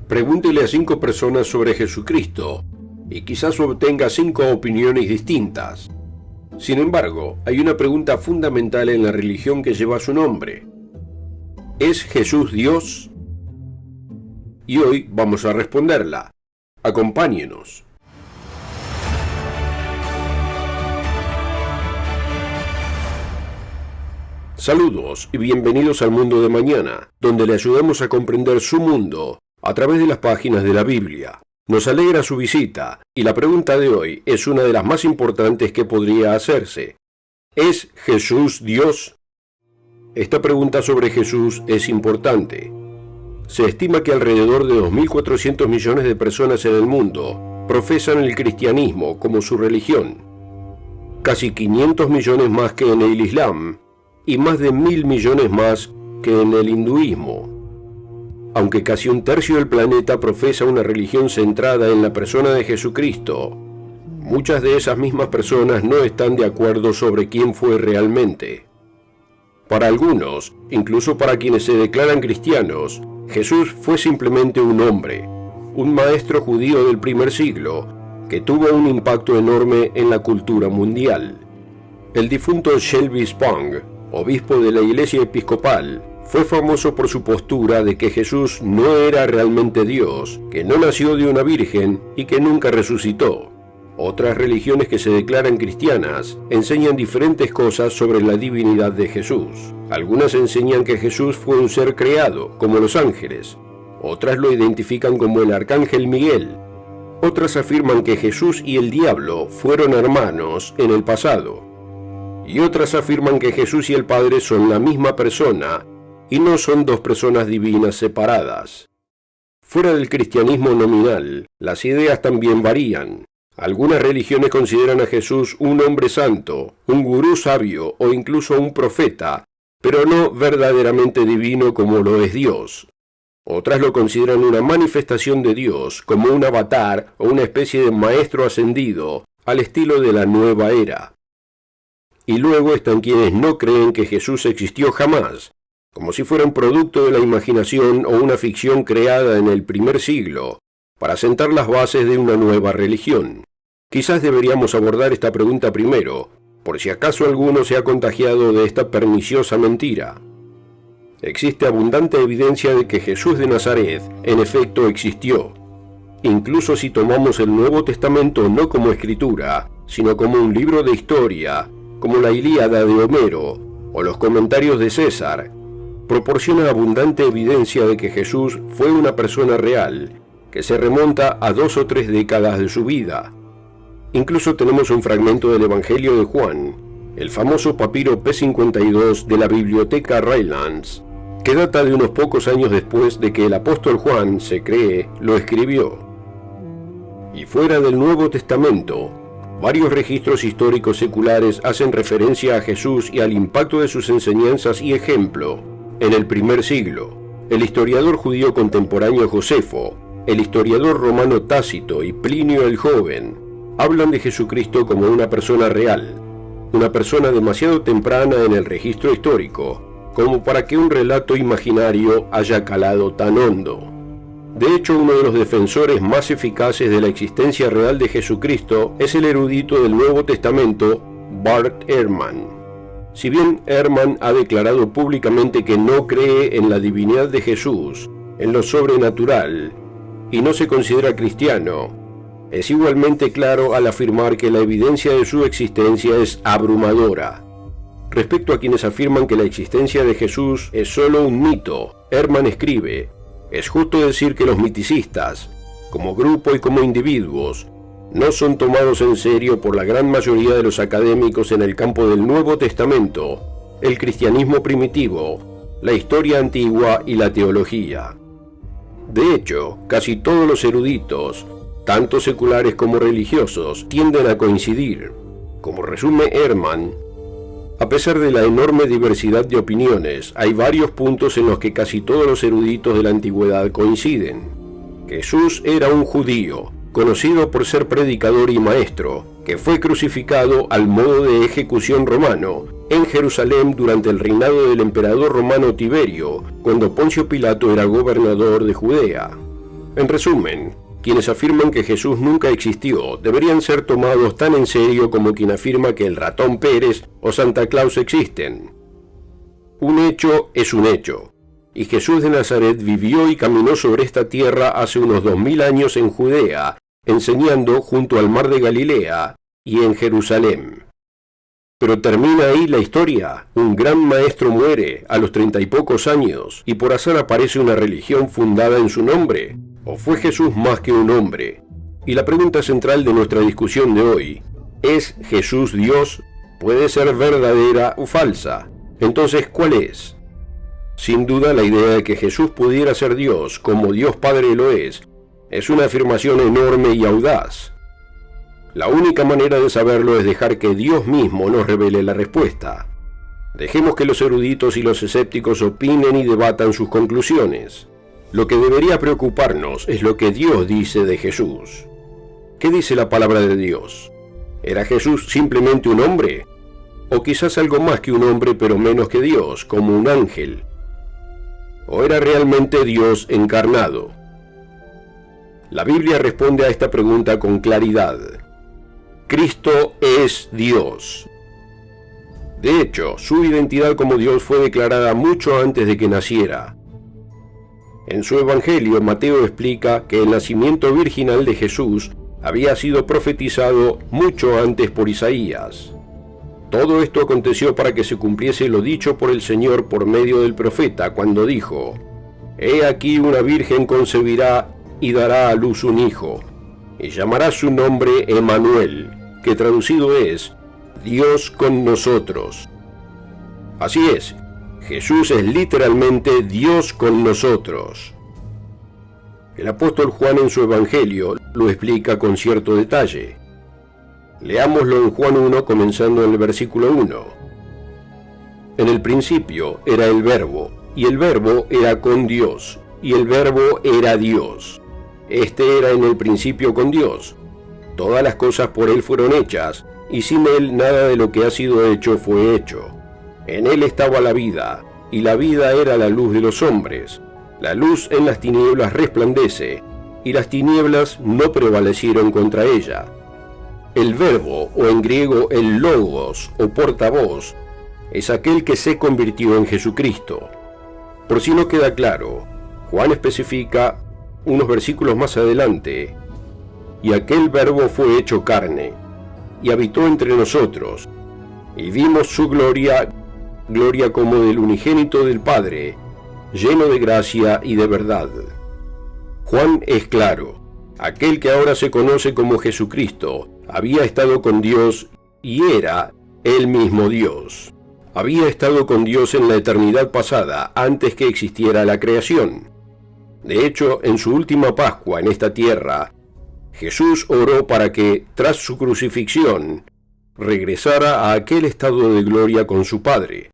Pregúntele a 5 personas sobre Jesucristo y quizás obtenga 5 opiniones distintas. Sin embargo, hay una pregunta fundamental en la religión que lleva su nombre. ¿Es Jesús Dios? Y hoy vamos a responderla. Acompáñenos. Saludos y bienvenidos al Mundo de Mañana, donde le ayudamos a comprender su mundo a través de las páginas de la Biblia. Nos alegra su visita, y la pregunta de hoy es una de las más importantes que podría hacerse. ¿Es Jesús Dios? Esta pregunta sobre Jesús es importante. Se estima que alrededor de 2.400 millones de personas en el mundo profesan el cristianismo como su religión. Casi 500 millones más que en el Islam, y más de 1.000 millones más que en el hinduismo. Aunque casi un tercio del planeta profesa una religión centrada en la persona de Jesucristo, muchas de esas mismas personas no están de acuerdo sobre quién fue realmente. Para algunos, incluso para quienes se declaran cristianos, Jesús fue simplemente un hombre, un maestro judío del primer siglo, que tuvo un impacto enorme en la cultura mundial. El difunto Shelby Spong, obispo de la Iglesia Episcopal, fue famoso por su postura de que Jesús no era realmente Dios, que no nació de una virgen y que nunca resucitó. Otras religiones que se declaran cristianas enseñan diferentes cosas sobre la divinidad de Jesús. Algunas enseñan que Jesús fue un ser creado, como los ángeles. Otras lo identifican como el arcángel Miguel. Otras afirman que Jesús y el diablo fueron hermanos en el pasado. Y otras afirman que Jesús y el Padre son la misma persona y no son dos personas divinas separadas. Fuera del cristianismo nominal, las ideas también varían. Algunas religiones consideran a Jesús un hombre santo, un gurú sabio o incluso un profeta, pero no verdaderamente divino como lo es Dios. Otras lo consideran una manifestación de Dios, como un avatar o una especie de maestro ascendido, al estilo de la nueva era. Y luego están quienes no creen que Jesús existió jamás, como si fuera un producto de la imaginación o una ficción creada en el primer siglo, para sentar las bases de una nueva religión. Quizás deberíamos abordar esta pregunta primero, por si acaso alguno se ha contagiado de esta perniciosa mentira. Existe abundante evidencia de que Jesús de Nazaret, en efecto, existió. Incluso si tomamos el Nuevo Testamento no como escritura, sino como un libro de historia, como la Ilíada de Homero o los comentarios de César, proporciona abundante evidencia de que Jesús fue una persona real, que se remonta a 2 o 3 décadas de su vida. Incluso tenemos un fragmento del Evangelio de Juan, el famoso papiro P52 de la Biblioteca Rylands, que data de unos pocos años después de que el apóstol Juan, se cree, lo escribió. Y fuera del Nuevo Testamento, varios registros históricos seculares hacen referencia a Jesús y al impacto de sus enseñanzas y ejemplo en el primer siglo. El historiador judío contemporáneo Josefo, el historiador romano Tácito y Plinio el Joven hablan de Jesucristo como una persona real, una persona demasiado temprana en el registro histórico como para que un relato imaginario haya calado tan hondo. De hecho, uno de los defensores más eficaces de la existencia real de Jesucristo es el erudito del Nuevo Testamento, Bart Ehrman. Si bien Ehrman ha declarado públicamente que no cree en la divinidad de Jesús, en lo sobrenatural, y no se considera cristiano, es igualmente claro al afirmar que la evidencia de su existencia es abrumadora. Respecto a quienes afirman que la existencia de Jesús es solo un mito, Ehrman escribe: es justo decir que los miticistas, como grupo y como individuos, no son tomados en serio por la gran mayoría de los académicos en el campo del Nuevo Testamento, el cristianismo primitivo, la historia antigua y la teología. De hecho, casi todos los eruditos, tanto seculares como religiosos, tienden a coincidir. Como resume Ehrman, a pesar de la enorme diversidad de opiniones, hay varios puntos en los que casi todos los eruditos de la antigüedad coinciden. Jesús era un judío, conocido por ser predicador y maestro, que fue crucificado al modo de ejecución romano en Jerusalén durante el reinado del emperador romano Tiberio, cuando Poncio Pilato era gobernador de Judea. En resumen, quienes afirman que Jesús nunca existió deberían ser tomados tan en serio como quien afirma que el ratón Pérez o Santa Claus existen. Un hecho es un hecho, y Jesús de Nazaret vivió y caminó sobre esta tierra hace unos 2000 años en Judea, enseñando junto al mar de Galilea y en Jerusalén. Pero termina ahí la historia. Un gran maestro muere a los 30 y pocos años, y por azar aparece una religión fundada en su nombre. ¿O fue Jesús más que un hombre? Y la pregunta central de nuestra discusión de hoy, ¿es Jesús Dios? ¿Puede ser verdadera o falsa? Entonces, ¿cuál es? Sin duda, la idea de que Jesús pudiera ser Dios, como Dios Padre lo es una afirmación enorme y audaz. La única manera de saberlo es dejar que Dios mismo nos revele la respuesta. Dejemos que los eruditos y los escépticos opinen y debatan sus conclusiones. Lo que debería preocuparnos es lo que Dios dice de Jesús. ¿Qué dice la palabra de Dios? ¿Era Jesús simplemente un hombre? ¿O quizás algo más que un hombre pero menos que Dios, como un ángel? ¿O era realmente Dios encarnado? La Biblia responde a esta pregunta con claridad. Cristo es Dios. De hecho, su identidad como Dios fue declarada mucho antes de que naciera. En su Evangelio, Mateo explica que el nacimiento virginal de Jesús había sido profetizado mucho antes por Isaías. Todo esto aconteció para que se cumpliese lo dicho por el Señor por medio del profeta, cuando dijo: «He aquí una virgen concebirá y dará a luz un hijo, y llamará su nombre Emmanuel», que traducido es Dios con nosotros. Así es, Jesús es literalmente Dios con nosotros. El apóstol Juan en su Evangelio lo explica con cierto detalle. Leámoslo en Juan 1, comenzando en el versículo 1. En el principio era el Verbo, y el Verbo era con Dios, y el Verbo era Dios. Este era en el principio con Dios. Todas las cosas por Él fueron hechas, y sin Él nada de lo que ha sido hecho fue hecho. En Él estaba la vida, y la vida era la luz de los hombres. La luz en las tinieblas resplandece, y las tinieblas no prevalecieron contra ella. El Verbo, o en griego el Logos, o portavoz, es aquel que se convirtió en Jesucristo. Por si no queda claro, Juan especifica unos versículos más adelante: «Y aquel Verbo fue hecho carne, y habitó entre nosotros, y vimos su gloria, gloria como del unigénito del Padre, lleno de gracia y de verdad». Juan es claro: aquel que ahora se conoce como Jesucristo había estado con Dios y era el mismo Dios. Había estado con Dios en la eternidad pasada, antes que existiera la creación. De hecho, en su última Pascua en esta tierra, Jesús oró para que, tras su crucifixión, regresara a aquel estado de gloria con su Padre,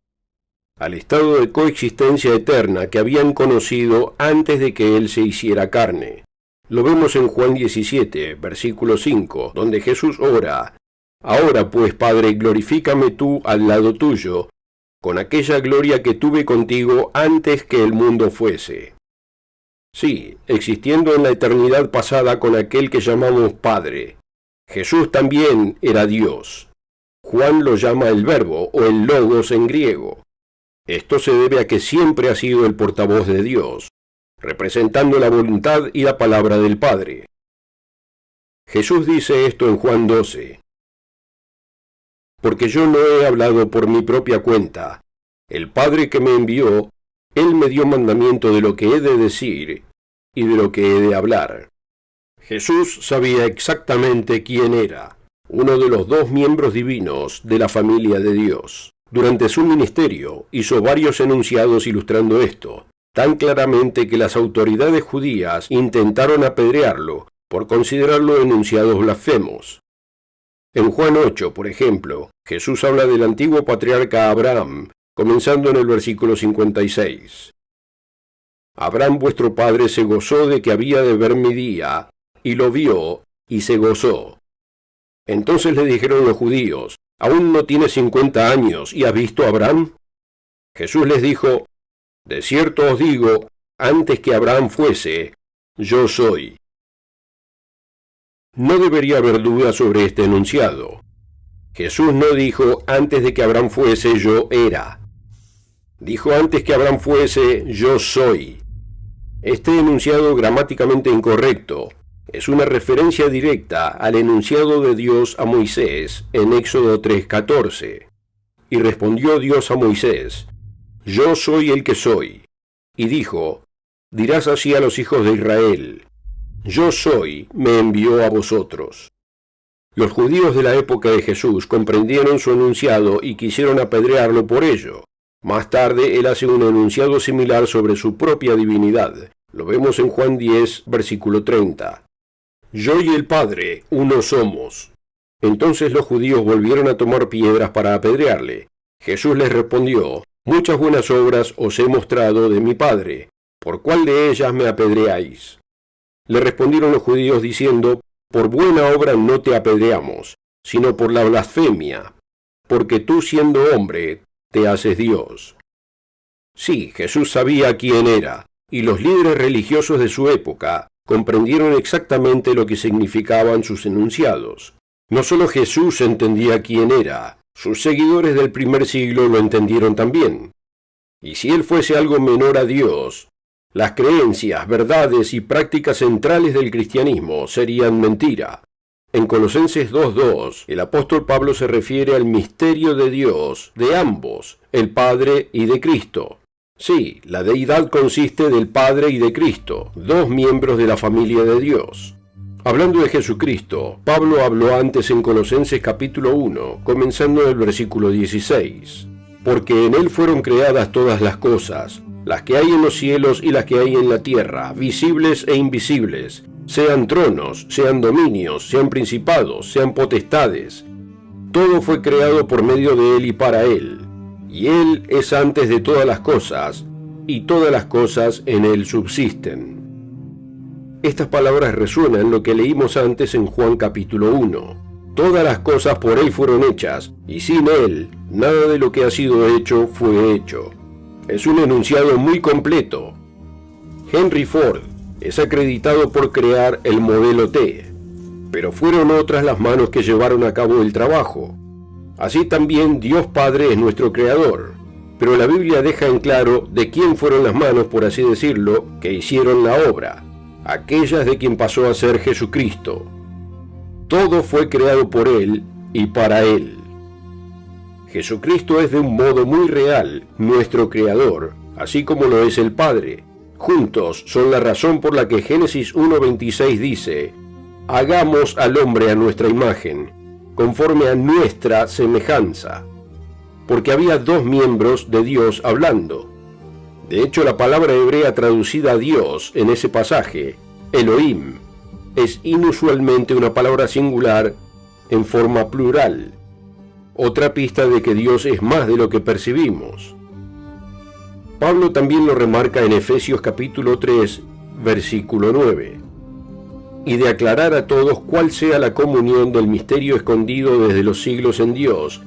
al estado de coexistencia eterna que habían conocido antes de que Él se hiciera carne. Lo vemos en Juan 17, versículo 5, donde Jesús ora: «Ahora pues, Padre, glorifícame tú al lado tuyo, con aquella gloria que tuve contigo antes que el mundo fuese». Sí, existiendo en la eternidad pasada con aquel que llamamos Padre. Jesús también era Dios. Juan lo llama el Verbo o el Logos en griego. Esto se debe a que siempre ha sido el portavoz de Dios, representando la voluntad y la palabra del Padre. Jesús dice esto en Juan 12. «Porque yo no he hablado por mi propia cuenta. El Padre que me envió, Él me dio mandamiento de lo que he de decir y de lo que he de hablar». Jesús sabía exactamente quién era, uno de los dos miembros divinos de la familia de Dios. Durante su ministerio hizo varios enunciados ilustrando esto, tan claramente que las autoridades judías intentaron apedrearlo por considerarlo enunciados blasfemos. En Juan 8, por ejemplo, Jesús habla del antiguo patriarca Abraham, comenzando en el versículo 56. «Abraham vuestro padre se gozó de que había de ver mi día, y lo vio, y se gozó». Entonces le dijeron los judíos: «¿Aún no tienes 50 años y has visto a Abraham?» Jesús les dijo: «De cierto os digo, antes que Abraham fuese, yo soy. No debería haber duda sobre este enunciado. Jesús no dijo, antes de que Abraham fuese, yo era. Dijo, antes que Abraham fuese, yo soy. Este enunciado gramáticamente incorrecto es una referencia directa al enunciado de Dios a Moisés en Éxodo 3:14. Y respondió Dios a Moisés, yo soy el que soy. Y dijo, dirás así a los hijos de Israel, yo soy, me envió a vosotros. Los judíos de la época de Jesús comprendieron su enunciado y quisieron apedrearlo por ello. Más tarde, él hace un enunciado similar sobre su propia divinidad. Lo vemos en Juan 10, versículo 30. Yo y el Padre, uno somos. Entonces los judíos volvieron a tomar piedras para apedrearle. Jesús les respondió, muchas buenas obras os he mostrado de mi Padre. ¿Por cuál de ellas me apedreáis? Le respondieron los judíos diciendo, por buena obra no te apedreamos, sino por la blasfemia, porque tú siendo hombre, te haces Dios. Sí, Jesús sabía quién era, y los líderes religiosos de su época comprendieron exactamente lo que significaban sus enunciados. No solo Jesús entendía quién era, sus seguidores del primer siglo lo entendieron también. Y si él fuese algo menor a Dios, las creencias, verdades y prácticas centrales del cristianismo serían mentira. En Colosenses 2:2, el apóstol Pablo se refiere al misterio de Dios, de ambos, el Padre y de Cristo. Sí, la deidad consiste del Padre y de Cristo, dos miembros de la familia de Dios. Hablando de Jesucristo, Pablo habló antes en Colosenses capítulo 1, comenzando en el versículo 16. Porque en él fueron creadas todas las cosas, las que hay en los cielos y las que hay en la tierra, visibles e invisibles, sean tronos, sean dominios, sean principados, sean potestades. Todo fue creado por medio de él y para él, y él es antes de todas las cosas, y todas las cosas en él subsisten. Estas palabras resuenan lo que leímos antes en Juan capítulo 1. Todas las cosas por él fueron hechas, y sin él, nada de lo que ha sido hecho fue hecho. Es un enunciado muy completo. Henry Ford es acreditado por crear el modelo T, pero fueron otras las manos que llevaron a cabo el trabajo. Así también Dios Padre es nuestro creador, pero la Biblia deja en claro de quién fueron las manos, por así decirlo, que hicieron la obra, aquellas de quien pasó a ser Jesucristo. Todo fue creado por él y para él. Jesucristo es de un modo muy real nuestro Creador, así como lo es el Padre. Juntos son la razón por la que Génesis 1:26 dice, hagamos al hombre a nuestra imagen, conforme a nuestra semejanza. Porque había dos miembros de Dios hablando. De hecho, la palabra hebrea traducida a Dios en ese pasaje, Elohim, es inusualmente una palabra singular en forma plural. Otra pista de que Dios es más de lo que percibimos. Pablo también lo remarca en Efesios capítulo 3, versículo 9. Y de aclarar a todos cuál sea la comunión del misterio escondido desde los siglos en Dios,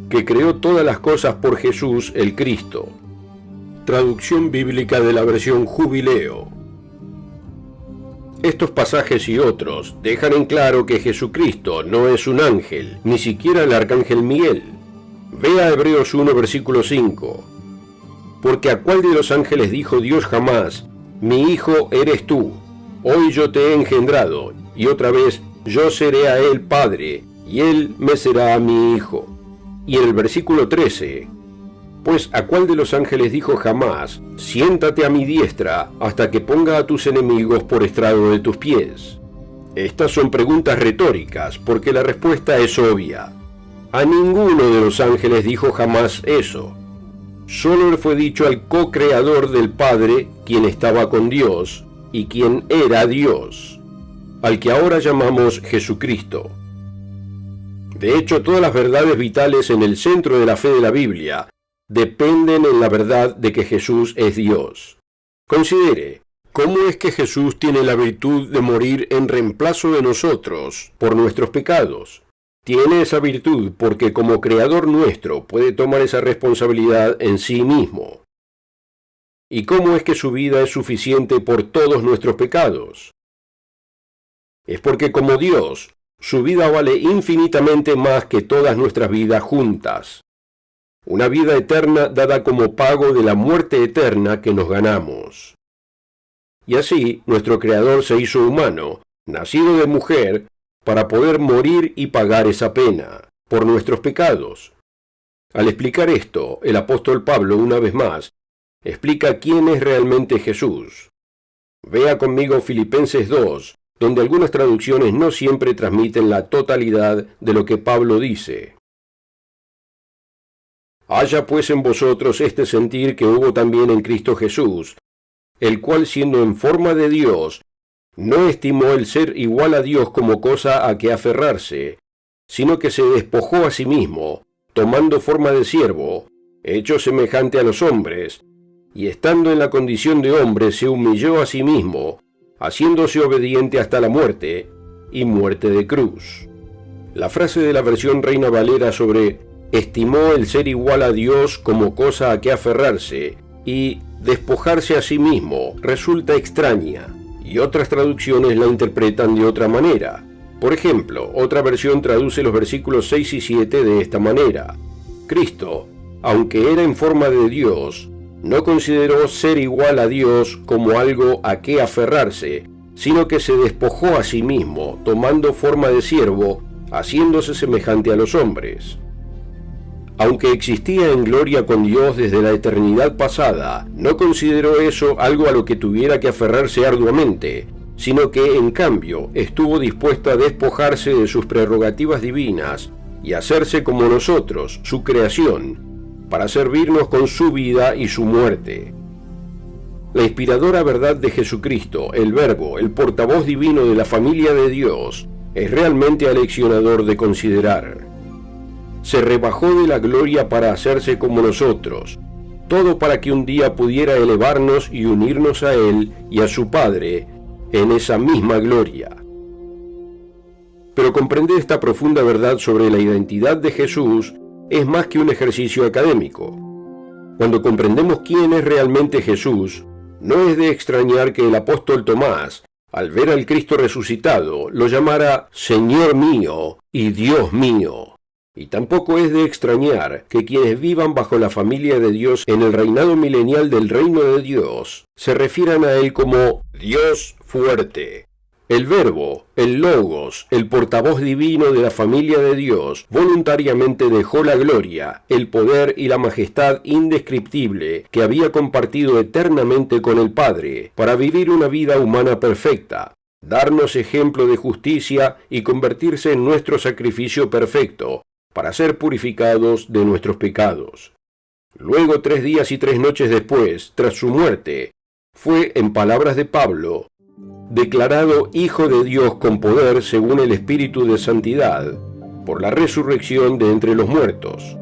que creó todas las cosas por Jesús el Cristo. Traducción bíblica de la versión Jubileo. Estos pasajes y otros dejan en claro que Jesucristo no es un ángel, ni siquiera el arcángel Miguel. Vea Hebreos 1, versículo 5. Porque a cuál de los ángeles dijo Dios jamás, mi hijo eres tú, hoy yo te he engendrado, y otra vez, yo seré a él padre, y él me será a mi hijo. Y en el versículo 13, pues a cuál de los ángeles dijo jamás, siéntate a mi diestra hasta que ponga a tus enemigos por estrado de tus pies. Estas son preguntas retóricas, porque la respuesta es obvia. A ninguno de los ángeles dijo jamás eso. Solo le fue dicho al co-creador del Padre, quien estaba con Dios, y quien era Dios, al que ahora llamamos Jesucristo. De hecho, todas las verdades vitales en el centro de la fe de la Biblia dependen en la verdad de que Jesús es Dios. Considere, ¿cómo es que Jesús tiene la virtud de morir en reemplazo de nosotros por nuestros pecados? Tiene esa virtud porque como Creador nuestro puede tomar esa responsabilidad en sí mismo. ¿Y cómo es que su vida es suficiente por todos nuestros pecados? Es porque como Dios, su vida vale infinitamente más que todas nuestras vidas juntas. Una vida eterna dada como pago de la muerte eterna que nos ganamos. Y así, nuestro Creador se hizo humano, nacido de mujer, para poder morir y pagar esa pena, por nuestros pecados. Al explicar esto, el apóstol Pablo, una vez más, explica quién es realmente Jesús. Vea conmigo Filipenses 2, donde algunas traducciones no siempre transmiten la totalidad de lo que Pablo dice. Haya pues en vosotros este sentir que hubo también en Cristo Jesús, el cual siendo en forma de Dios, no estimó el ser igual a Dios como cosa a que aferrarse, sino que se despojó a sí mismo, tomando forma de siervo, hecho semejante a los hombres, y estando en la condición de hombre se humilló a sí mismo, haciéndose obediente hasta la muerte, y muerte de cruz. La frase de la versión Reina Valera sobre estimó el ser igual a Dios como cosa a que aferrarse y despojarse a sí mismo resulta extraña, y otras traducciones la interpretan de otra manera. Por ejemplo, otra versión traduce los versículos 6 y 7 de esta manera. Cristo, aunque era en forma de Dios, no consideró ser igual a Dios como algo a que aferrarse, sino que se despojó a sí mismo, tomando forma de siervo, haciéndose semejante a los hombres. Aunque existía en gloria con Dios desde la eternidad pasada, no consideró eso algo a lo que tuviera que aferrarse arduamente, sino que, en cambio, estuvo dispuesto a despojarse de sus prerrogativas divinas y hacerse como nosotros, su creación, para servirnos con su vida y su muerte. La inspiradora verdad de Jesucristo, el Verbo, el portavoz divino de la familia de Dios, es realmente aleccionador de considerar. Se rebajó de la gloria para hacerse como nosotros, todo para que un día pudiera elevarnos y unirnos a Él y a su Padre en esa misma gloria. Pero comprender esta profunda verdad sobre la identidad de Jesús es más que un ejercicio académico. Cuando comprendemos quién es realmente Jesús, no es de extrañar que el apóstol Tomás, al ver al Cristo resucitado, lo llamara Señor mío y Dios mío. Y tampoco es de extrañar que quienes vivan bajo la familia de Dios en el reinado milenial del reino de Dios, se refieran a Él como Dios fuerte. El Verbo, el Logos, el portavoz divino de la familia de Dios, voluntariamente dejó la gloria, el poder y la majestad indescriptible que había compartido eternamente con el Padre, para vivir una vida humana perfecta, darnos ejemplo de justicia y convertirse en nuestro sacrificio perfecto, para ser purificados de nuestros pecados. Luego, 3 días y 3 noches después, tras su muerte, fue, en palabras de Pablo, declarado Hijo de Dios con poder según el Espíritu de Santidad, por la resurrección de entre los muertos.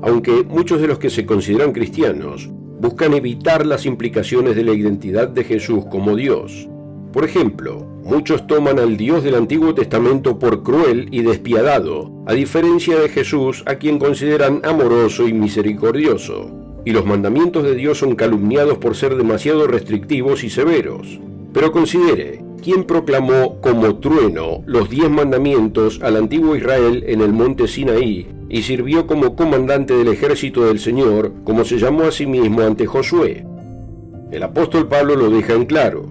Aunque muchos de los que se consideran cristianos buscan evitar las implicaciones de la identidad de Jesús como Dios. Por ejemplo, muchos toman al Dios del Antiguo Testamento por cruel y despiadado, a diferencia de Jesús, a quien consideran amoroso y misericordioso, y los mandamientos de Dios son calumniados por ser demasiado restrictivos y severos. Pero considere, ¿quién proclamó como trueno los 10 mandamientos al antiguo Israel en el monte Sinaí y sirvió como comandante del ejército del Señor, como se llamó a sí mismo ante Josué? El apóstol Pablo lo deja en claro.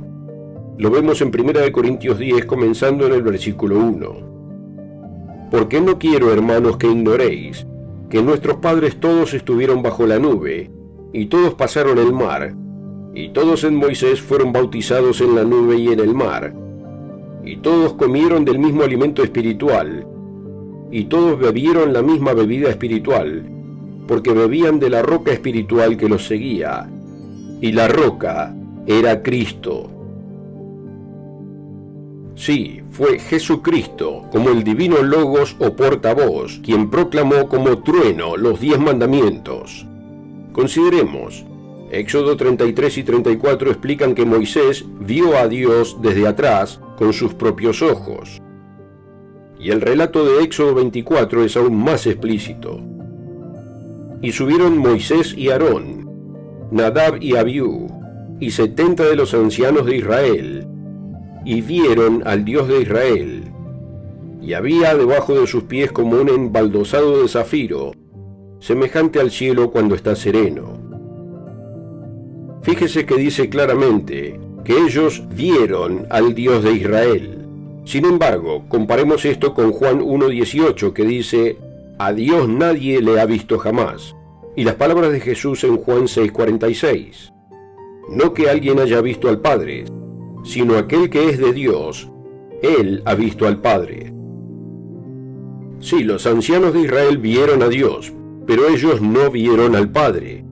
Lo vemos en 1 Corintios 10, comenzando en el versículo 1. Porque no quiero, hermanos, que ignoréis que nuestros padres todos estuvieron bajo la nube, y todos pasaron el mar, y todos en Moisés fueron bautizados en la nube y en el mar, y todos comieron del mismo alimento espiritual, y todos bebieron la misma bebida espiritual, porque bebían de la roca espiritual que los seguía, y la roca era Cristo. Sí, fue Jesucristo, como el divino Logos o portavoz, quien proclamó como trueno los 10 mandamientos. Consideremos. Éxodo 33 y 34 explican que Moisés vio a Dios desde atrás con sus propios ojos. Y el relato de Éxodo 24 es aún más explícito. Y subieron Moisés y Aarón, Nadab y Abiú, y 70 de los ancianos de Israel, y vieron al Dios de Israel. Y había debajo de sus pies como un embaldosado de zafiro, semejante al cielo cuando está sereno. Fíjese que dice claramente que ellos vieron al Dios de Israel. Sin embargo, comparemos esto con Juan 1:18, que dice: a Dios nadie le ha visto jamás. Y las palabras de Jesús en Juan 6:46. No que alguien haya visto al Padre, sino aquel que es de Dios, él ha visto al Padre. Sí, los ancianos de Israel vieron a Dios, pero ellos no vieron al Padre.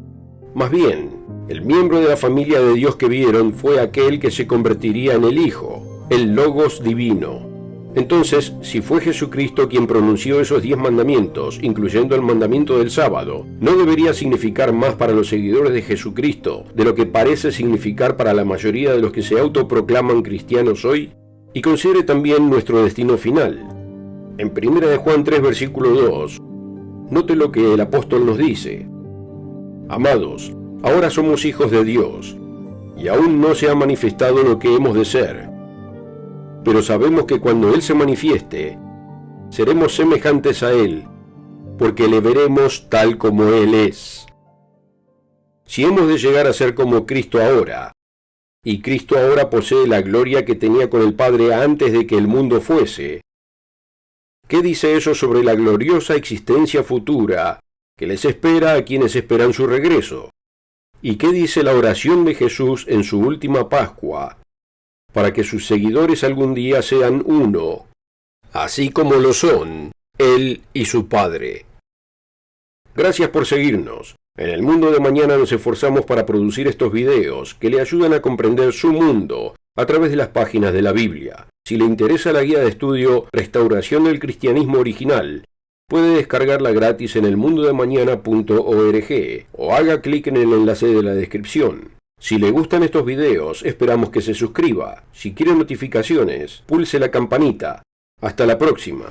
Más bien, el miembro de la familia de Dios que vieron fue aquel que se convertiría en el Hijo, el Logos divino. Entonces, si fue Jesucristo quien pronunció esos 10 mandamientos, incluyendo el mandamiento del sábado, ¿no debería significar más para los seguidores de Jesucristo de lo que parece significar para la mayoría de los que se autoproclaman cristianos hoy? Y considere también nuestro destino final. En 1 de Juan 3, versículo 2, note lo que el apóstol nos dice: amados, ahora somos hijos de Dios, y aún no se ha manifestado lo que hemos de ser. Pero sabemos que cuando Él se manifieste, seremos semejantes a Él, porque le veremos tal como Él es. Si hemos de llegar a ser como Cristo ahora, y Cristo ahora posee la gloria que tenía con el Padre antes de que el mundo fuese, ¿qué dice eso sobre la gloriosa existencia futura que les espera a quienes esperan su regreso? ¿Y qué dice la oración de Jesús en su última Pascua, para que sus seguidores algún día sean uno, así como lo son Él y su Padre? Gracias por seguirnos. En el Mundo de Mañana nos esforzamos para producir estos videos que le ayudan a comprender su mundo a través de las páginas de la Biblia. Si le interesa la guía de estudio Restauración del Cristianismo Original, puede descargarla gratis en elmundodemañana.org o haga clic en el enlace de la descripción. Si le gustan estos videos, esperamos que se suscriba. Si quiere notificaciones, pulse la campanita. Hasta la próxima.